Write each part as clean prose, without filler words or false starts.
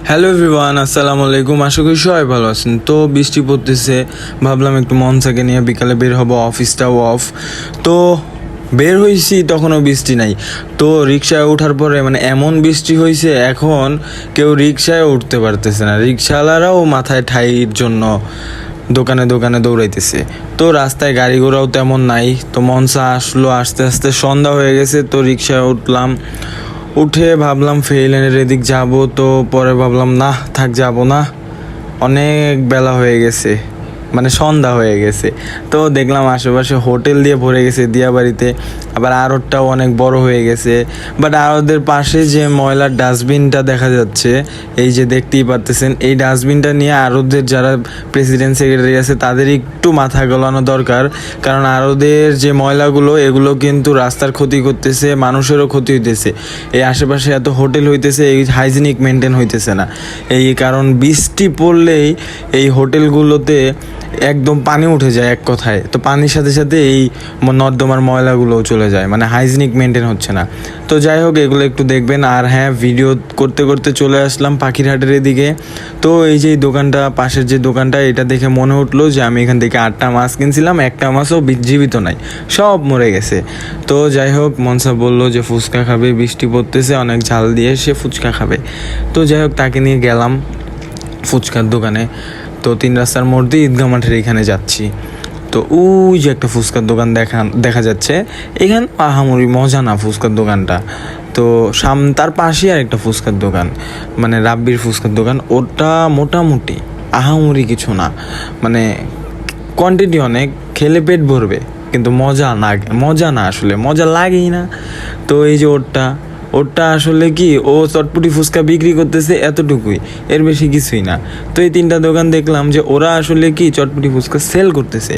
Hello everyone, আসসালামু আলাইকুম। আশা করি সবাই ভালো আছেন। তো বৃষ্টি পড়তেছে, ভাবলাম একটু মনসাকে নিয়ে বিকালে বের হব, অফিসটাও অফ। তো বের হয়েছি, তখনও বৃষ্টি নাই। তো রিক্সায় ওঠার পরে এমন বৃষ্টি হয়েছে, এখন কেউ রিক্সায় উঠতে পারতেছে না। রিক্সাওয়ালারাও মাথায় ঠাইয়ের জন্য দোকানে দোকানে দৌড়াইতেছে। তো রাস্তায় গাড়ি ঘোড়াও তেমন নাই। তো মনসা আসলো, আস্তে আস্তে সন্ধ্যা হয়ে গেছে। তো রিক্সায় উঠলাম, উঠে ভাবলাম ফেরিল্যান্ডের এদিক যাব। তো পরে ভাবলাম না থাক, যাব না, অনেক বেলা হয়ে গেছে, সন্ধ্যা হয়ে গেছে। তো দেখলাম আশেপাশে হোটেল দিয়ে ভরে গেছে দিয়াবাড়িতে, আবার আড়তটাও অনেক বড় হয়ে গেছে। বাট আড়তের পাশে যে ময়লার ডাস্টবিনটা দেখা যাচ্ছে, এই যে দেখতেই পারতেছেন, এই ডাস্টবিনটা নিয়ে আড়তের যারা প্রেসিডেন্ট সেক্রেটারি আছে তাদের একটু মাথা গলানো দরকার। কারণ আড়তের যে ময়লাগুলো, এগুলো কিন্তু রাস্তার ক্ষতি করতেছে, মানুষেরও ক্ষতি হইতেছে। এই আশেপাশে এত হোটেল হইতেছে, এই হাইজিনিক মেনটেন হইতেছে না। এই কারণ বৃষ্টি পড়লেই এই হোটেলগুলোতে একদম পানি উঠে যায় এক কথায়। তো পানির সাথে সাথে এই নর্দমার ময়লাগুলোও চলে যায়, হাইজিনিক মেনটেন হচ্ছে না। তো যাই হোক, এগুলো একটু দেখবেন। আর হ্যাঁ, ভিডিও করতে করতে চলে আসলাম পাখিরহাটের এদিকে। তো এই যে দোকানটা, পাশের যে দোকানটা, এটা দেখে মনে উঠলো যে আমি এখান থেকে 8টা মাছ কিনছিলাম, একটা মাছও জীবিত নাই, সব মরে গেছে। তো যাই হোক, মনসা বললো যে ফুচকা খাবে, বৃষ্টি পড়তেছে, অনেক ঝাল দিয়ে সে ফুচকা খাবে। তো যাই হোক, তাকে নিয়ে গেলাম ফুচকার দোকানে। তো 3 রাস্তার মোড় দিয়ে ঈদগাহ মাঠের এখানে যাচ্ছি। তো ওই যে একটা ফুচকার দোকান দেখা যাচ্ছে, এখানে আহামরি মজা না ফুচকার দোকানটা। তো তার পাশেই আর একটা ফুচকার দোকান, রাব্বির ফুচকার দোকান। ওটা মোটামুটি আহামরি কিছু না, কোয়ান্টিটি অনেক, খেলে পেট ভরবে, কিন্তু মজা না আসলে, মজা লাগেই না। তো এই যে ওরটা আসলে কি, ও চটপটি ফুচকা বিক্রি করতেছে এতটুকুই, এর বেশি কিছুই না। তো এই 3টা দোকান দেখলাম যে ওরা আসলে কি চটপটি ফুচকা সেল করতেছে,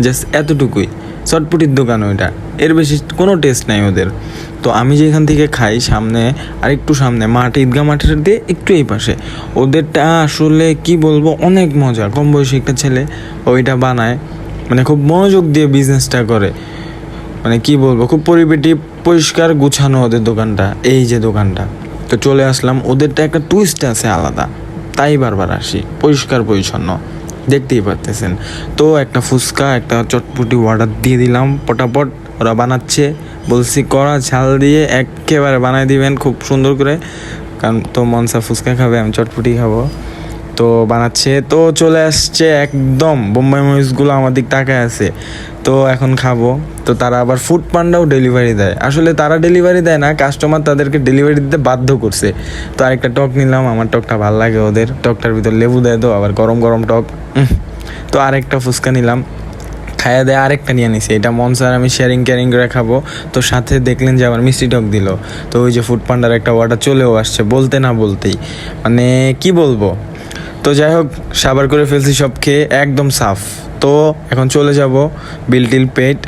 জাস্ট এতটুকুই। চটপটির দোকান ওইটা, এর বেশি কোনো টেস্ট নাই ওদের। তো আমি যেখান থেকে খাই, সামনে আরেকটু সামনে মাঠ, ঈদগাহ মাঠের দিয়ে একটু এই পাশে, ওদেরটা আসলে কি বলবো, অনেক মজা। কম বয়সী একটা ছেলে ওইটা বানায়, খুব মনোযোগ দিয়ে বিজনেসটা করে। কি বলবো, খুব পরিপাটি, পরিষ্কার গুছানো ওদের দোকানটা। এই যে দোকানটা, তো চলে আসলাম। ওদেরটা একটা টুইস্ট আছে আলাদা, তাই বারবার আসি। পরিষ্কার পরিচ্ছন্ন, দেখতেই পারতেছেন। তো একটা ফুচকা, একটা চটপটি অর্ডার দিয়ে দিলাম পটাপট। ওরা বানাচ্ছে, বলছি কড়া ঝাল দিয়ে একেবারে বানাই দিবেন খুব সুন্দর করে। কারণ তো মনসা ফুচকা খাবে, আমি চটপটি খাবো। তো বানাচ্ছে, তো চলে আসছে একদম। বোম্বাই মরিচগুলো আমার দিক তাকায় আছে। তো এখন খাবো। তো তারা আবার ফুড পান্ডাও ডেলিভারি দেয়। আসলে তারা ডেলিভারি দেয় না, কাস্টমার তাদেরকে ডেলিভারি দিতে বাধ্য করছে। তো আরেকটা টক নিলাম, আমার টকটা ভালো লাগে ওদের। টকটার ভিতর লেবু দেয়, তো আবার গরম গরম টক। তো আরেকটা ফুচকা নিলাম, খাইয়া দেয় আরেকটা নিয়ে নিছি। এটা মনসার আমি শেয়ারিং করে খাবো। তো সাথে দেখলেন যে আমার মিষ্টি টক দিল। তো ওই যে ফুড পান্ডার একটা অর্ডার চলেও আসছে, বলতে না বলতেই, কি বলবো। তো যাই হোক, সাবার করে ফেলছি সব খেয়ে, একদম সাফ। তো এখন চলে যাব বিলটিল পেট।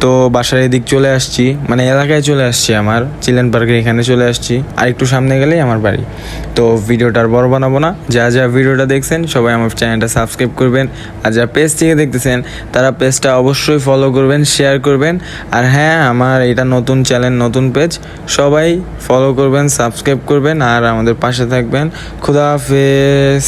তো বাসার এদিক চলে আসছি, এলাকায় চলে আসছি, আমার চিলড্রেন পার্কের এখানে চলে আসছি। আর একটু সামনে গেলেই আমার বাড়ি। তো ভিডিওটা আর বড় বানাবো না। যা ভিডিওটা দেখছেন সবাই আমার চ্যানেলটা সাবস্ক্রাইব করবেন, আর যা পেজ থেকে দেখতেছেন তারা পেজটা অবশ্যই ফলো করবেন, শেয়ার করবেন। আর হ্যাঁ, আমার এটা নতুন চ্যানেল, নতুন পেজ, সবাই ফলো করবেন, সাবস্ক্রাইব করবেন, আর আমাদের পাশে থাকবেন। খুদা হাফেজ।